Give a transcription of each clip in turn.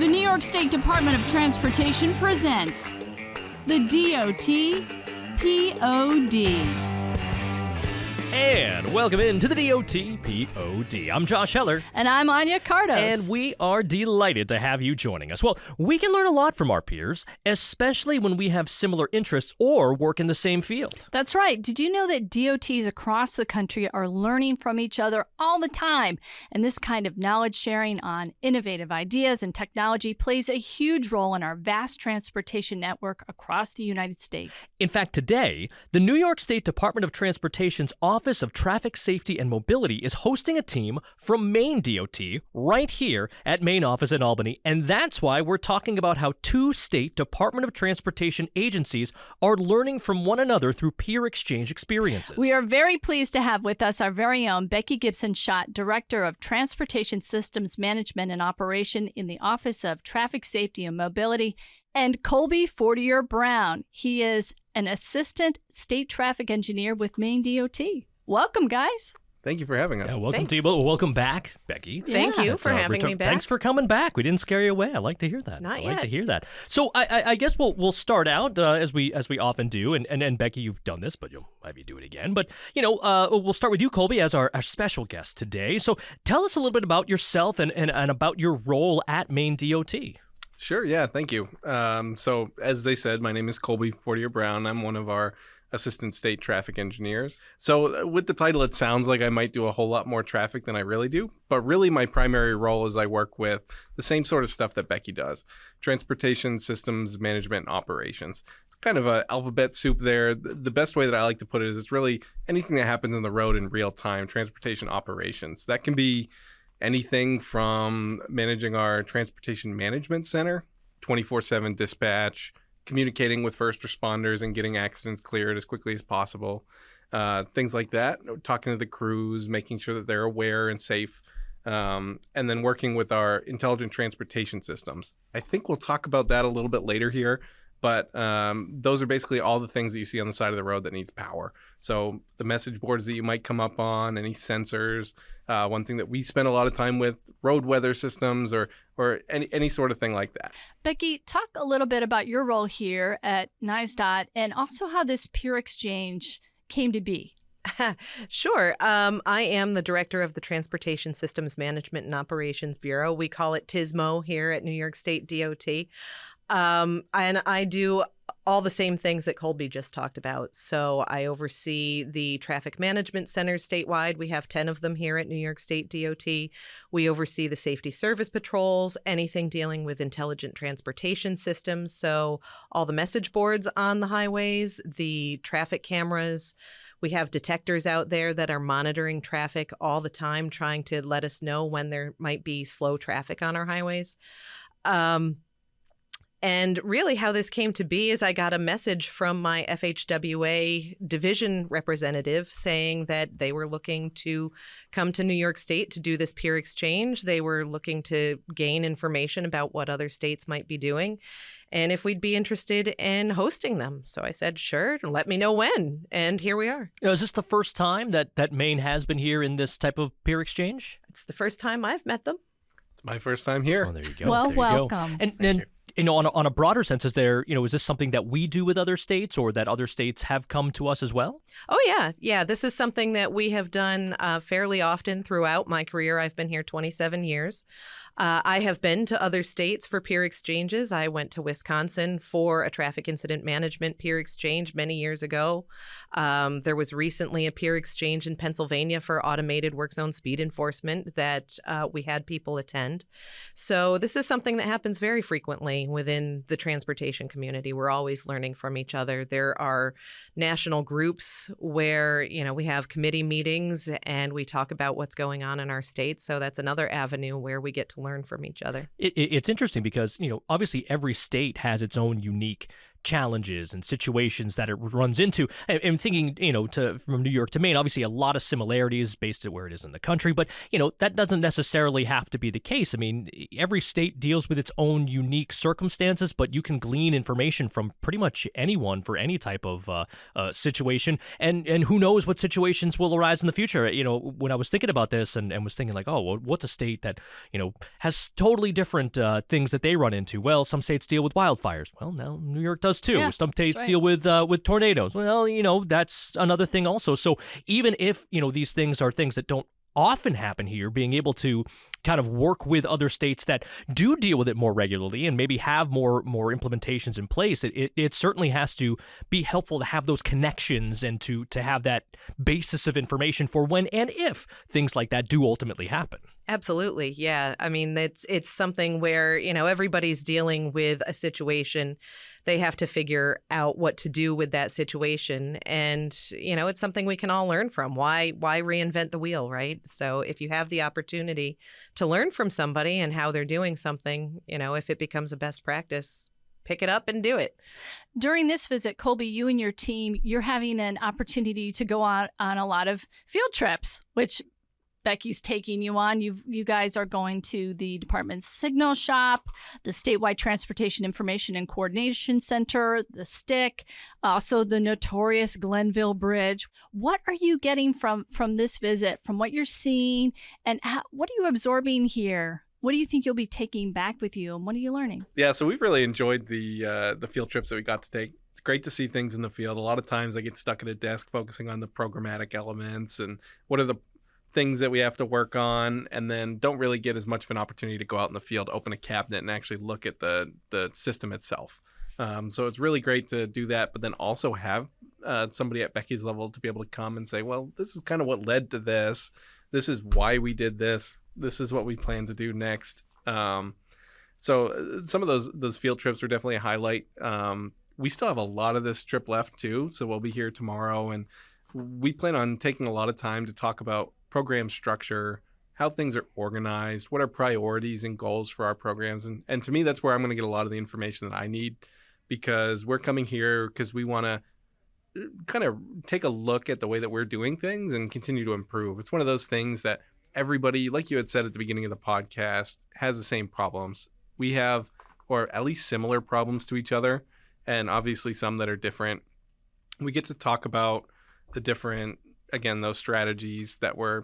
The New York State Department of Transportation presents the DOT POD. And welcome into the DOT POD. I'm Josh Heller. And I'm Anya Cardos. And we are delighted to have you joining us. Well, we can learn a lot from our peers, especially when we have similar interests or work in the same field. That's right. Did you know that DOTs across the country are learning from each other all the time? And this kind of knowledge sharing on innovative ideas and technology plays a huge role in our vast transportation network across the United States. In fact, today, the New York State Department of Transportation's Office of Traffic Safety and Mobility is hosting a team from Maine DOT right here at Maine office in Albany, and that's why we're talking about how two state Department of Transportation agencies are learning from one another through peer exchange experiences. We are very pleased to have with us our very own Becky Gibson-Schott, Director of Transportation Systems Management and Operation in the Office of Traffic Safety and Mobility, and Colby Fortier-Brown. He is an Assistant State Traffic Engineer with Maine DOT. Welcome, guys. Thank you for having us. Yeah, welcome Thanks. to you. Well, welcome back, Becky. Thank you for having me back. Thanks for coming back. We didn't scare you away. I like to hear that. Not I like yet. to hear that. So I guess we'll start out as we often do, and Becky, you've done this, but you'll maybe do it again. But we'll start with you, Colby, as our special guest today. So tell us a little bit about yourself and about your role at Maine DOT. Sure, yeah, thank you. So as they said, my name is Colby Fortier-Brown. I'm one of our Assistant State Traffic Engineers. So with the title, it sounds like I might do a whole lot more traffic than I really do. But really, my primary role is I work with the same sort of stuff that Becky does. Transportation systems management and operations. It's kind of an alphabet soup there. The best way that I like to put it is it's really anything that happens on the road in real time, transportation operations. That can be anything from managing our transportation management center, 24/7 dispatch, communicating with first responders and getting accidents cleared as quickly as possible, things like that, talking to the crews, making sure that they're aware and safe, and then working with our intelligent transportation systems. I think we'll talk about that a little bit later here, but those are basically all the things that you see on the side of the road that needs power. So the message boards that you might come up on, any sensors, one thing that we spend a lot of time with, road weather systems or any sort of thing like that. Becky, talk a little bit about your role here at NYSDOT and also how this peer exchange came to be. Sure. I am the director of the Transportation Systems Management and Operations Bureau. We call it TSMO here at New York State DOT. And I do all the same things that Colby just talked about. So I oversee the traffic management centers statewide. We have 10 of them here at New York State DOT. We oversee the safety service patrols, anything dealing with intelligent transportation systems. So all the message boards on the highways, the traffic cameras. We have detectors out there that are monitoring traffic all the time, trying to let us know when there might be slow traffic on our highways. And really how this came to be is I got a message from my FHWA division representative saying that they were looking to come to New York State to do this peer exchange. They were looking to gain information about what other states might be doing and if we'd be interested in hosting them. So I said, sure, let me know when. And here we are. Is this the first time that Maine has been here in this type of peer exchange? It's the first time I've met them. It's my first time here. Oh, there you go. Well, there you welcome. Go. And on a broader sense, is this something that we do with other states or that other states have come to us as well? Oh, yeah. Yeah, this is something that we have done fairly often throughout my career. I've been here 27 years. I have been to other states for peer exchanges. I went to Wisconsin for a traffic incident management peer exchange many years ago. There was recently a peer exchange in Pennsylvania for automated work zone speed enforcement that we had people attend. So this is something that happens very frequently within the transportation community. We're always learning from each other. There are national groups where, we have committee meetings and we talk about what's going on in our state. So that's another avenue where we get to learn from each other. It's interesting because, obviously every state has its own unique challenges and situations that it runs into. And thinking, from New York to Maine, obviously a lot of similarities based on where it is in the country, but, that doesn't necessarily have to be the case. I mean, every state deals with its own unique circumstances, but you can glean information from pretty much anyone for any type of situation. And who knows what situations will arise in the future. When I was thinking about this and was thinking like, oh, well, what's a state that, has totally different things that they run into? Well, some states deal with wildfires. Well, now New York does too. Yeah, some states right. deal with tornadoes. Well, that's another thing also. So even if, these things are things that don't often happen here, being able to kind of work with other states that do deal with it more regularly and maybe have more implementations in place, it certainly has to be helpful to have those connections and to have that basis of information for when and if things like that do ultimately happen. Absolutely. Yeah. I mean, it's something where, everybody's dealing with a situation. They have to figure out what to do with that situation. And, it's something we can all learn from. Why reinvent the wheel, right? So if you have the opportunity to learn from somebody and how they're doing something, if it becomes a best practice, pick it up and do it. During this visit, Colby, you and your team, you're having an opportunity to go out on a lot of field trips, which Becky's taking you on. You guys are going to the department's signal shop, the statewide transportation information and coordination center, the STIC, also the notorious Glenville Bridge. What are you getting from this visit, from what you're seeing, and what are you absorbing here? What do you think you'll be taking back with you, and what are you learning? Yeah, so we've really enjoyed the field trips that we got to take. It's great to see things in the field. A lot of times I get stuck at a desk focusing on the programmatic elements and what are the things that we have to work on, and then don't really get as much of an opportunity to go out in the field, open a cabinet, and actually look at the system itself. So it's really great to do that, but then also have somebody at Becky's level to be able to come and say, well, this is kind of what led to this. This is why we did this. This is what we plan to do next. So some of those field trips were definitely a highlight. We still have a lot of this trip left too, so we'll be here tomorrow, and we plan on taking a lot of time to talk about program structure, how things are organized, what are priorities and goals for our programs. And to me, that's where I'm going to get a lot of the information that I need, because we're coming here because we want to kind of take a look at the way that we're doing things and continue to improve. It's one of those things that everybody, like you had said at the beginning of the podcast, has the same problems. We have, or at least similar problems to each other, and obviously some that are different. We get to talk about the different, again, those strategies that we're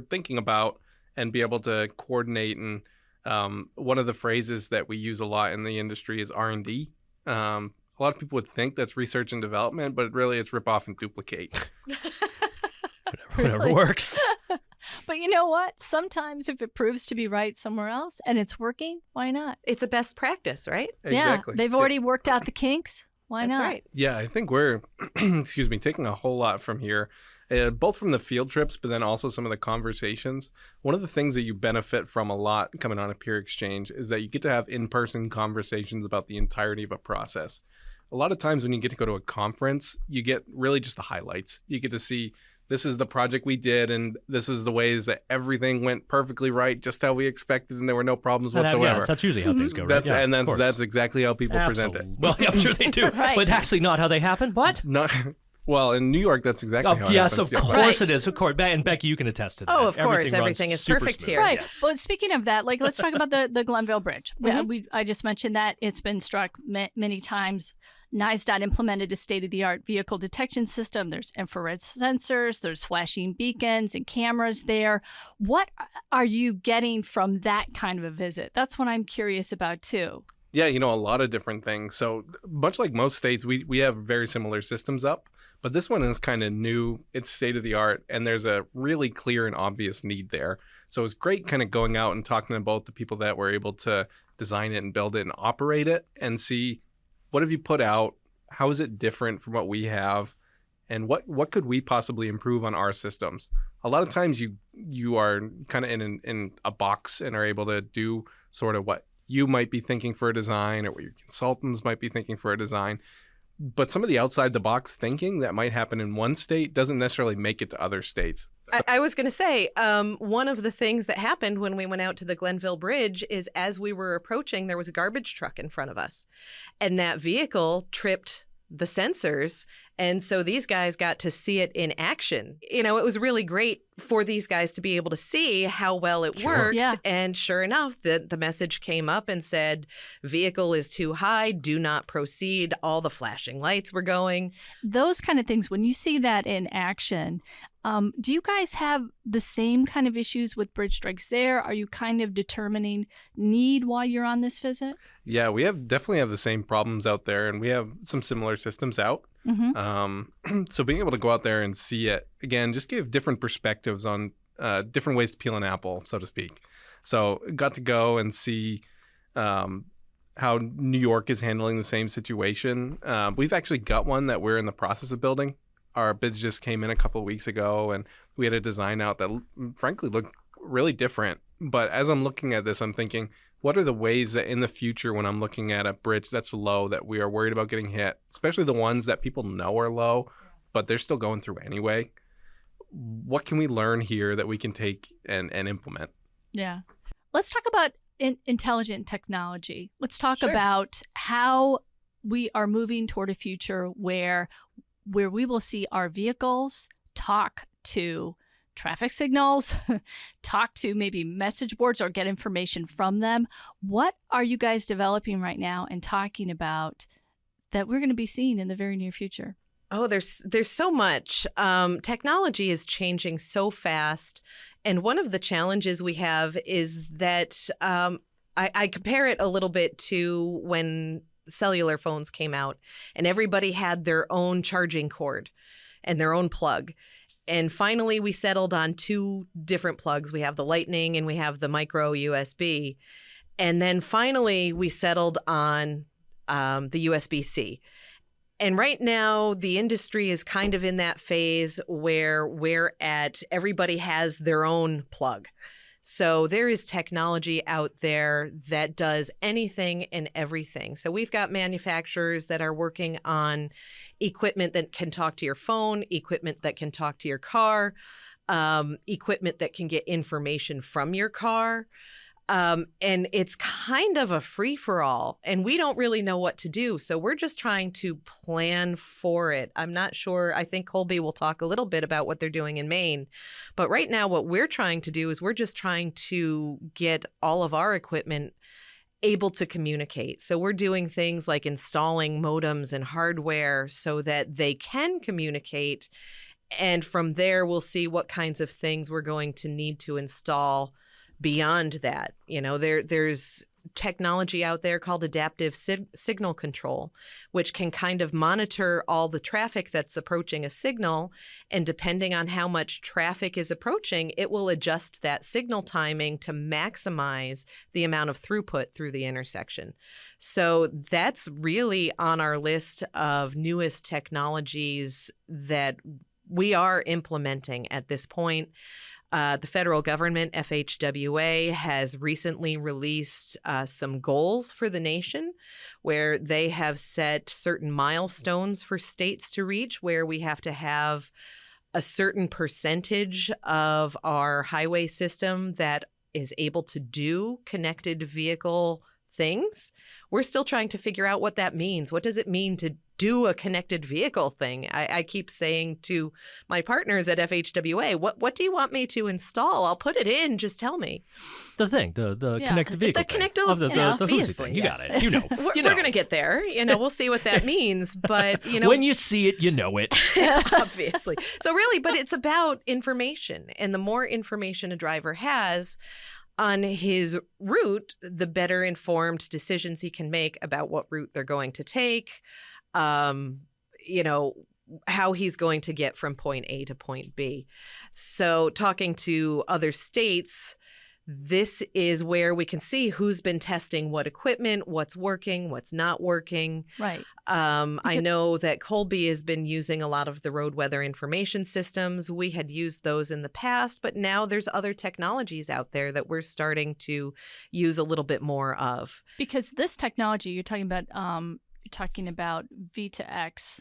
thinking about and be able to coordinate. And one of the phrases that we use a lot in the industry is R&D. A lot of people would think that's research and development, but really it's rip off and duplicate. Whatever works. But you know what? Sometimes if it proves to be right somewhere else and it's working, why not? It's a best practice, right? Exactly. Yeah, they've already worked out the kinks. Why That's not? right. Yeah, I think we're, taking a whole lot from here, both from the field trips, but then also some of the conversations. One of the things that you benefit from a lot coming on a peer exchange is that you get to have in-person conversations about the entirety of a process. A lot of times when you get to go to a conference, you get really just the highlights. You get to see, this is the project we did, and this is the ways that everything went perfectly right, just how we expected, and there were no problems whatsoever. Yeah, that's usually how things go, right? That's exactly how people present it. Well, I'm sure they do, Right. but actually not how they happen. What? Not, well, in New York, that's exactly how it yes, happens. of course it is. Of course, and Becky, you can attest to that. Oh, of course, everything runs is super perfect smooth. here. Right. Yes. Well, speaking of that, let's talk about the Glenville Bridge. I just mentioned that it's been struck many times. NYSDOT implemented a state-of-the-art vehicle detection system. There's infrared sensors, there's flashing beacons and cameras there. What are you getting from that kind of a visit? That's what I'm curious about too. Yeah, a lot of different things. So much like most states, we have very similar systems up, but this one is kind of new. It's state-of-the-art, and there's a really clear and obvious need there. So it's great kind of going out and talking to both the people that were able to design it and build it and operate it and see, what have you put out? How is it different from what we have? And what could we possibly improve on our systems? A lot of times you are kind of in a box and are able to do sort of what you might be thinking for a design or what your consultants might be thinking for a design. But some of the outside the box thinking that might happen in one state doesn't necessarily make it to other states. I was going to say, one of the things that happened when we went out to the Glenville Bridge is as we were approaching, there was a garbage truck in front of us. And that vehicle tripped the sensors. And so these guys got to see it in action. You know, it was really great for these guys to be able to see how well it worked. Yeah. And sure enough, the message came up and said, vehicle is too high, do not proceed. All the flashing lights were going. Those kind of things, when you see that in action, do you guys have the same kind of issues with bridge strikes there? Are you kind of determining need while you're on this visit? Yeah, we definitely have the same problems out there, and we have some similar systems out. So being able to go out there and see it, again, just gave different perspectives on different ways to peel an apple, so to speak. So got to go and see how New York is handling the same situation. We've actually got one that we're in the process of building. Our bids just came in a couple of weeks ago, and we had a design out that frankly looked really different. But as I'm looking at this, I'm thinking, what are the ways that in the future, when I'm looking at a bridge that's low, that we are worried about getting hit, especially the ones that people know are low, but they're still going through anyway? What can we learn here that we can take and implement? Yeah. Let's talk about intelligent technology. Let's talk Sure. about how we are moving toward a future where we will see our vehicles talk to traffic signals, talk to maybe message boards or get information from them. What are you guys developing right now and talking about that we're going to be seeing in the very near future? Oh, there's so much. Technology is changing so fast. And one of the challenges we have is that I compare it a little bit to when cellular phones came out and everybody had their own charging cord and their own plug. And finally, we settled on two different plugs. We have the Lightning and we have the micro USB. And then finally, we settled on the USB-C. And right now, the industry is kind of in that phase where everybody has their own plug. So there is technology out there that does anything and everything. So we've got manufacturers that are working on equipment that can talk to your phone, equipment that can talk to your car, equipment that can get information from your car. And it's kind of a free-for-all, and we don't really know what to do. So we're just trying to plan for it. I'm not sure. I think Colby will talk a little bit about what they're doing in Maine. But right now, what we're trying to do is we're just trying to get all of our equipment able to communicate. So we're doing things like installing modems and hardware so that they can communicate. And from there, we'll see what kinds of things we're going to need to install beyond that. You know, there's technology out there called adaptive signal control, which can kind of monitor all the traffic that's approaching a signal. And depending on how much traffic is approaching, it will adjust that signal timing to maximize the amount of throughput through the intersection. So that's really on our list of newest technologies that we are implementing at this point. The federal government, FHWA, has recently released some goals for the nation where they have set certain milestones for states to reach, where we have to have a certain percentage of our highway system that is able to do connected vehicle things. We're still trying to figure out what that means. What does it mean to do a connected vehicle thing? I keep saying to my partners at FHWA, what do you want me to install? I'll put it in. Just tell me. The thing, the connected vehicle The connected, thing. The obviously, thing. You yes. got it. You know. We're going to get there. You know, we'll see what that means. But, you know. When you see it, you know it. Obviously. So really, but it's about information. And the more information a driver has on his route, the better informed decisions he can make about what route they're going to take, you know, how he's going to get from point A to point B. So talking to other states, this is where we can see who's been testing what equipment, what's working, what's not working. Right. I know that Colby has been using a lot of the road weather information systems. We had used those in the past, but now there's other technologies out there that we're starting to use a little bit more of. Because this technology you're talking about V to X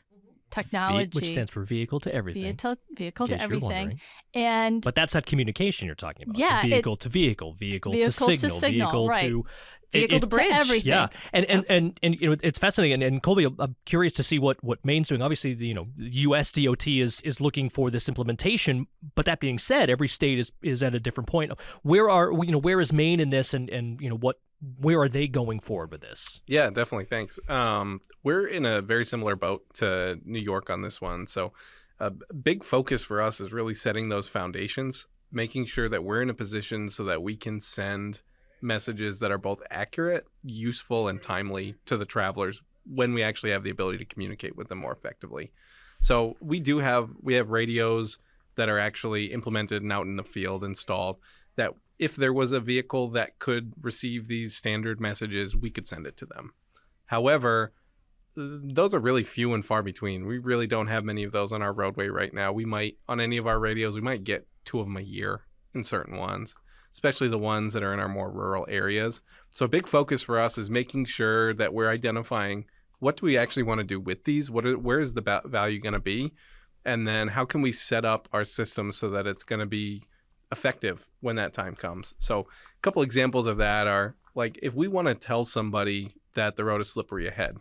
technology. Which stands for vehicle to everything. Vehicle in to case you're everything. wondering. And But that's that communication you're talking about. Yeah, So vehicle to vehicle to vehicle signal, to signal, vehicle right. to Vehicle to bridge. to everything. Yeah, and you know, it's fascinating. And Colby, I'm curious to see what Maine's doing. Obviously, the USDOT is looking for this implementation. But that being said, every state is at a different point. Where is Maine in this, and where are they going forward with this? Yeah, definitely. Thanks. We're in a very similar boat to New York on this one. So a big focus for us is really setting those foundations, making sure that we're in a position so that we can send messages that are both accurate, useful, and timely to the travelers when we actually have the ability to communicate with them more effectively. So we have radios that are actually implemented and out in the field installed, that if there was a vehicle that could receive these standard messages, we could send it to them. However, those are really few and far between. We really don't have many of those on our roadway right now. On any of our radios, we might get 2 of them a year in certain ones, especially the ones that are in our more rural areas. So a big focus for us is making sure that we're identifying what do we actually want to do with these? Where is the value going to be? And then how can we set up our system so that it's going to be effective when that time comes? So a couple examples of that are, like, if we want to tell somebody that the road is slippery ahead,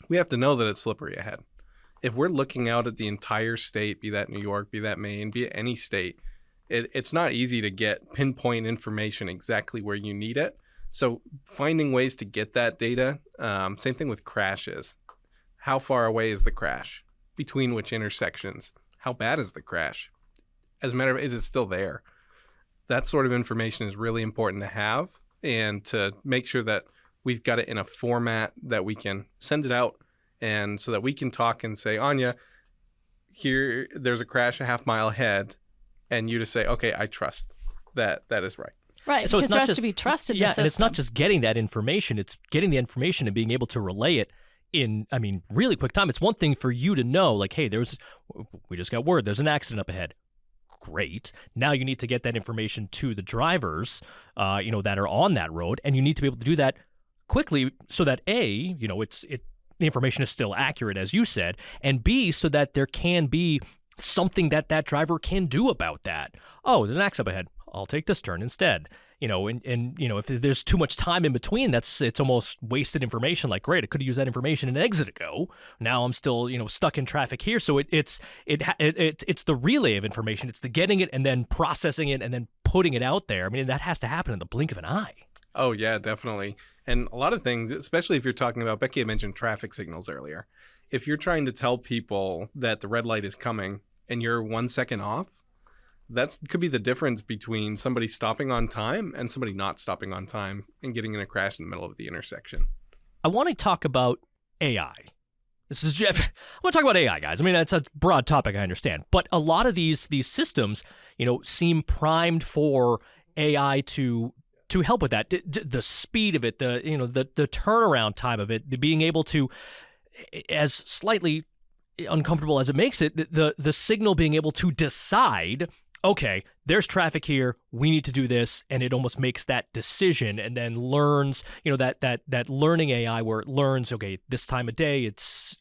we have to know that it's slippery ahead. If we're looking out at the entire state, be that New York, be that Maine, be it any state, it's not easy to get pinpoint information exactly where you need it. So finding ways to get that data, same thing with crashes. How far away is the crash? Between which intersections? How bad is the crash? As a matter of, is it still there? That sort of information is really important to have, and to make sure that we've got it in a format that we can send it out, and so that we can talk and say, Anya, here, there's a crash a half mile ahead. And you to say, okay, I trust that is right. Right, so because it's not there has just, to be trust in the yeah, system. and it's not just getting that information. It's getting the information and being able to relay it in, really quick time. It's one thing for you to know, like, hey, we just got word, there's an accident up ahead. Great. Now you need to get that information to the drivers, that are on that road, and you need to be able to do that quickly so that the information is still accurate, as you said, and B, so that there can be something that driver can do about that. Oh, there's an accident up ahead. I'll take this turn instead. If there's too much time in between, it's almost wasted information. Like, great, I could have used that information an exit ago. Now I'm still, stuck in traffic here. So it's the relay of information. It's the getting it and then processing it and then putting it out there. That has to happen in the blink of an eye. Oh yeah, definitely. And a lot of things, especially if you're talking about, Becky had mentioned traffic signals earlier. If you're trying to tell people that the red light is coming and you're 1 second off, that could be the difference between somebody stopping on time and somebody not stopping on time and getting in a crash in the middle of the intersection. I want to talk about AI. This is Jeff. I want to talk about AI, guys. It's a broad topic, I understand. But a lot of these systems, seem primed for AI to help with that. The speed of it, the turnaround time of it, the being able to, as slightly uncomfortable as it makes it, the signal being able to decide, okay, there's traffic here, we need to do this, and it almost makes that decision and then learns, that learning AI where it learns, okay, this time of day it's,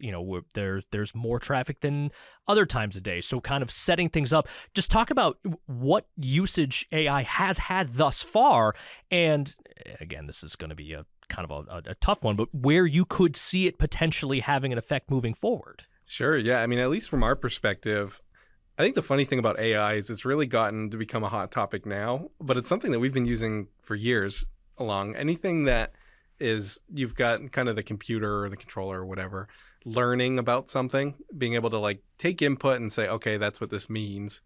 there's more traffic than other times a day. So kind of setting things up. Just talk about what usage AI has had thus far, and again, this is going to be a kind of a tough one, but where you could see it potentially having an effect moving forward. Sure, yeah. At least from our perspective, I think the funny thing about AI is it's really gotten to become a hot topic now, but it's something that we've been using for years along. Anything that is, you've got kind of the computer or the controller or whatever, learning about something, being able to like take input and say, okay, that's what this means.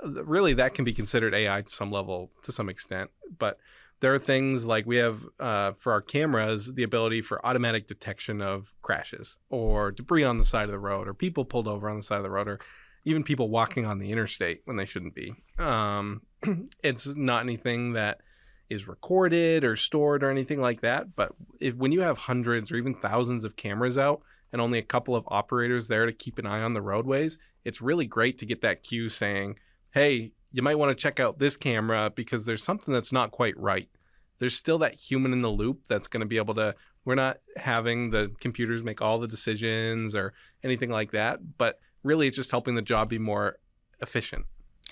Really, that can be considered AI to some level, to some extent. But there are things like we have for our cameras, the ability for automatic detection of crashes or debris on the side of the road or people pulled over on the side of the road or even people walking on the interstate when they shouldn't be. It's not anything that is recorded or stored or anything like that. But when you have hundreds or even thousands of cameras out and only a couple of operators there to keep an eye on the roadways, it's really great to get that cue saying, hey, you might want to check out this camera because there's something that's not quite right. There's still that human in the loop that's going to be able to We're not having the computers make all the decisions or anything like that, but really it's just helping the job be more efficient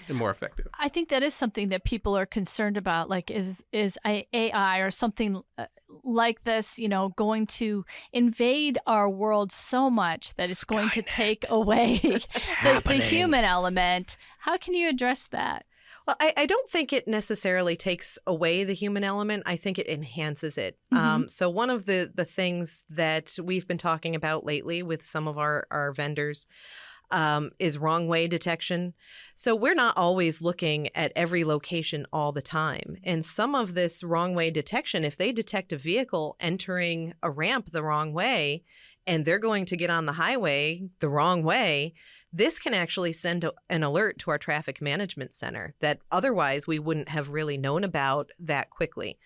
and more effective. I think that is something that people are concerned about. Like, is AI or something like this, going to invade our world so much that it's going to take away the human element? How can you address that? Well, I don't think it necessarily takes away the human element. I think it enhances it. So one of the things that we've been talking about lately with some of our vendors is wrong way detection. So we're not always looking at every location all the time. And some of this wrong way detection, if they detect a vehicle entering a ramp the wrong way, and they're going to get on the highway the wrong way, this can actually send an alert to our traffic management center that otherwise we wouldn't have really known about that quickly.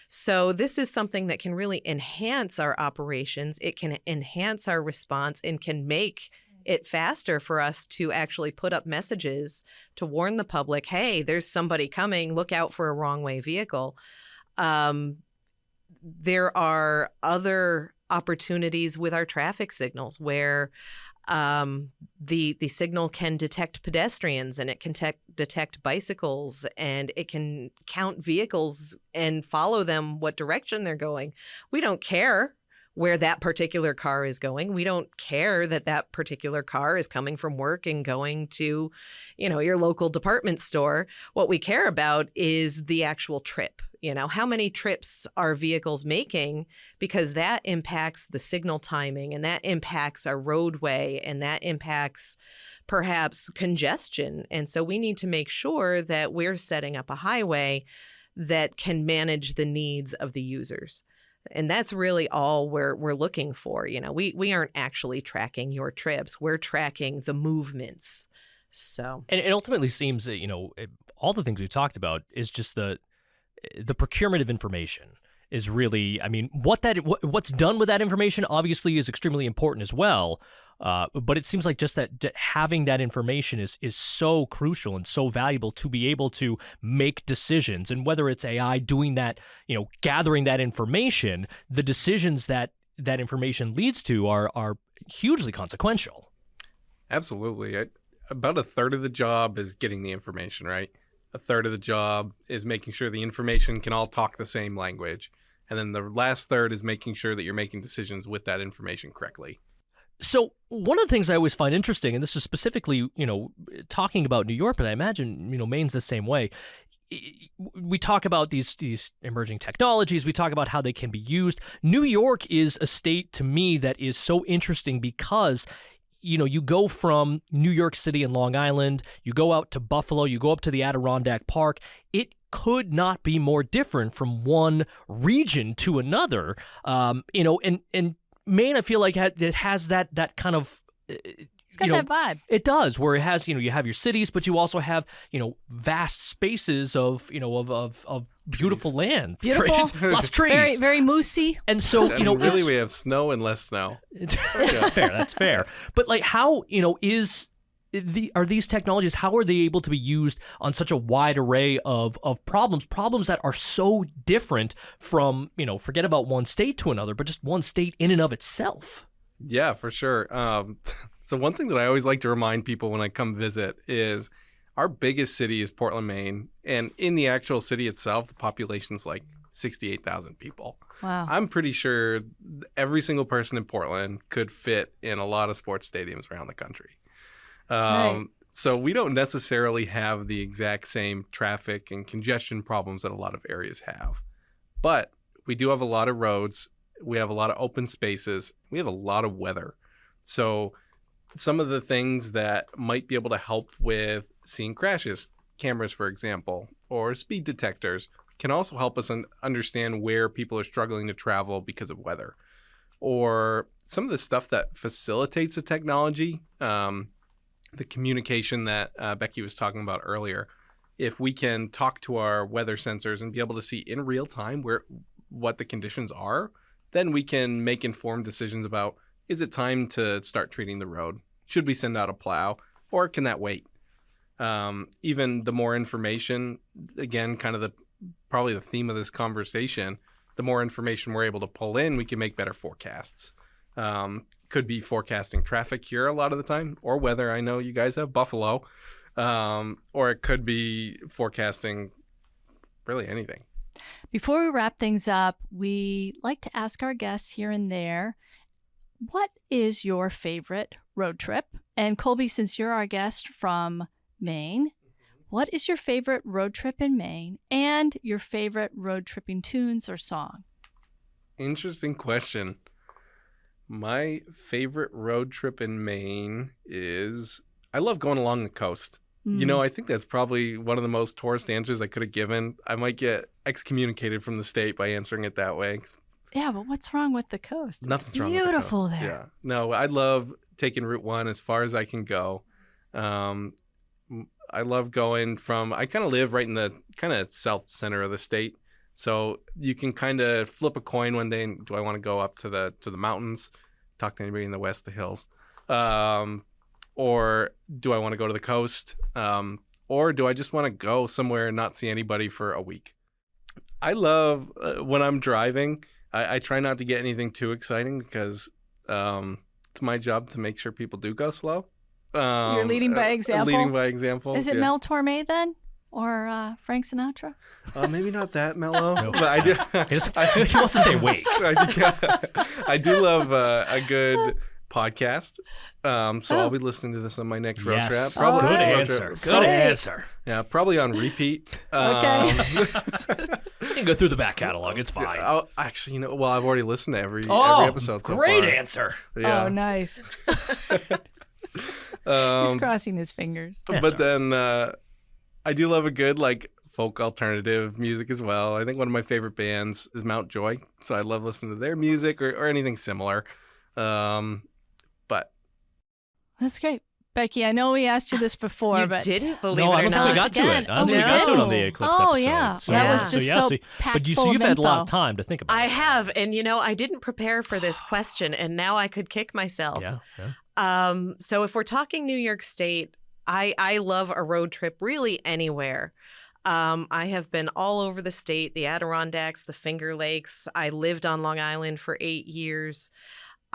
So this is something that can really enhance our operations. It can enhance our response and can make it faster for us to actually put up messages to warn the public, hey, there's somebody coming, look out for a wrong way vehicle. There are other opportunities with our traffic signals where the signal can detect pedestrians and it can detect bicycles, and it can count vehicles and follow them what direction they're going. We don't care where that particular car is going. We don't care that that particular car is coming from work and going to, your local department store. What we care about is the actual trip. How many trips are vehicles making, because that impacts the signal timing, and that impacts our roadway, and that impacts perhaps congestion. And so we need to make sure that we're setting up a highway that can manage the needs of the users. And that's really all we're looking for. We aren't actually tracking your trips. We're tracking the movements. So, and it ultimately seems that, all the things we've talked about is just the procurement of information is really, what's done with that information obviously is extremely important as well. But it seems like just that having that information is so crucial and so valuable to be able to make decisions. And whether it's AI doing that, gathering that information, the decisions that information leads to are hugely consequential. Absolutely. About a third of the job is getting the information, right? A third of the job is making sure the information can all talk the same language. And then the last third is making sure that you're making decisions with that information correctly. So one of the things I always find interesting, and this is specifically, talking about New York, but I imagine, Maine's the same way. We talk about these emerging technologies. We talk about how they can be used. New York is a state to me that is so interesting because you go from New York City and Long Island, you go out to Buffalo, you go up to the Adirondack Park. It could not be more different from one region to another. And Maine, I feel like it has that kind of. It's got that vibe. It does, where it has, you have your cities, but you also have, vast spaces of beautiful trees. land. Beautiful. Lots of trees. Very, very moosey. And so, really we have snow and less snow. That's fair. But like, how, are these technologies, how are they able to be used on such a wide array of problems that are so different from, forget about one state to another, but just one state in and of itself? Yeah, for sure. So one thing that I always like to remind people when I come visit is our biggest city is Portland, Maine. And in the actual city itself, the population's like 68,000 people. Wow. I'm pretty sure every single person in Portland could fit in a lot of sports stadiums around the country. Right. So we don't necessarily have the exact same traffic and congestion problems that a lot of areas have. But we do have a lot of roads. We have a lot of open spaces. We have a lot of weather. So some of the things that might be able to help with seeing crashes, cameras, for example, or speed detectors, can also help us understand where people are struggling to travel because of weather. Or some of the stuff that facilitates the technology, the communication that Becky was talking about earlier. If we can talk to our weather sensors and be able to see in real time what the conditions are, then we can make informed decisions about, is it time to start treating the road? Should we send out a plow, or can that wait? Even the more information, again, kind of probably the theme of this conversation, the more information we're able to pull in, we can make better forecasts. Could be forecasting traffic here a lot of the time, or weather. I know you guys have Buffalo. Or it could be forecasting really anything. Before we wrap things up, we like to ask our guests here and there, what is your favorite road trip? And Colby, since you're our guest from Maine, what is your favorite road trip in Maine and your favorite road tripping tunes or song? Interesting question. My favorite road trip in Maine is, I love going along the coast. You know, I think that's probably one of the most tourist answers I could have given. I might get excommunicated from the state by answering it that way. Yeah, but what's wrong with the coast? Nothing's wrong with the coast. Beautiful there. Yeah. No, I love taking Route 1 as far as I can go. I love going from, I kind of live right in the kind of south center of the state. So you can kind of flip a coin one day. And do I want to go up to the mountains, talk to anybody in the west, the hills? Or do I want to go to the coast? Or do I just want to go somewhere and not see anybody for a week? I love when I'm driving, I try not to get anything too exciting because it's my job to make sure people do go slow. You're leading by example? Leading by example. Is it Mel Torme then? Or Frank Sinatra? Maybe not that mellow. No. But I do. He wants to stay awake. I do love a good podcast. So I'll be listening to this on my next road trip. Yes. Probably Good road answer. trip. Good Sweet. answer. Yeah, probably on repeat. Okay. You can go through the back catalog. It's fine. Actually, well, I've already listened to every episode so great far. answer. Yeah. Oh, nice. He's crossing his fingers. But then I do love a good folk alternative music as well. I think one of my favorite bands is Mount Joy, so I love listening to their music or anything similar. But That's great. Becky, I know we asked you this before, You but didn't believe No, it I or don't think not. we got to it. I don't think we we got to it on didn't. the Eclipse Oh, episode. yeah. So, That was just yeah, so but packed you, full so of you've had a lot info. of time to think about I it. have, and I didn't prepare for this question, and now I could kick myself. Yeah. So if we're talking New York State, I love a road trip really anywhere. I have been all over the state, the Adirondacks, the Finger Lakes. I lived on Long Island for 8 years.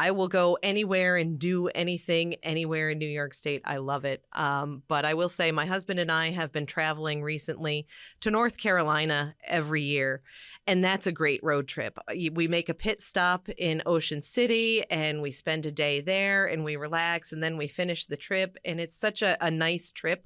I will go anywhere and do anything anywhere in New York State. I love it. But I will say my husband and I have been traveling recently to North Carolina every year. And that's a great road trip. We make a pit stop in Ocean City and we spend a day there and we relax and then we finish the trip. And it's such a nice trip.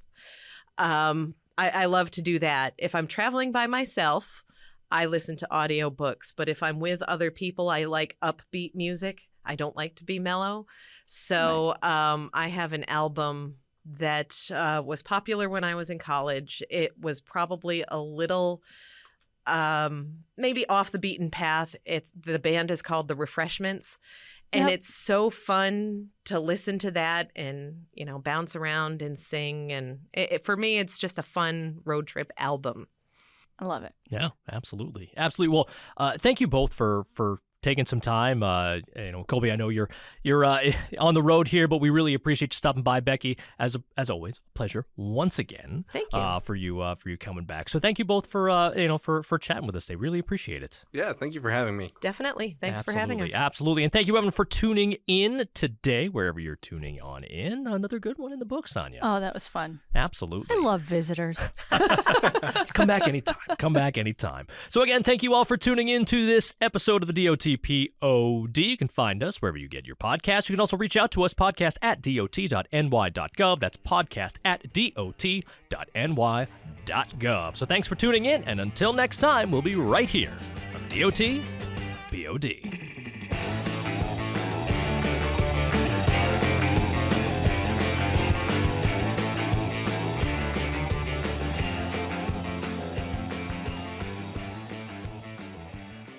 I love to do that. If I'm traveling by myself, I listen to audiobooks. But if I'm with other people, I like upbeat music. I don't like to be mellow. So I have an album that was popular when I was in college. It was probably a little maybe off the beaten path. The band is called The Refreshments. And it's so fun to listen to that and, bounce around and sing. And for me, it's just a fun road trip album. I love it. Yeah, absolutely. Absolutely. Well, thank you both for taking some time. Colby, I know you're on the road here, but we really appreciate you stopping by. Becky, as always, pleasure once again. Thank you. For you coming back. So thank you both for chatting with us today. Really appreciate it. yeah, thank you for having me. Definitely. Thanks for having us. Absolutely. And thank you, Evan, for tuning in today, wherever you're tuning on in. Another good one in the books, Anya. Oh, that was fun. Absolutely. I love visitors. Come back anytime. So again, thank you all for tuning in to this episode of the DOT POD. You can find us wherever you get your podcasts. You can also reach out to us, podcast at dot.ny.gov. That's podcast at dot.ny.gov. So thanks for tuning in, and until next time, we'll be right here on DOT POD.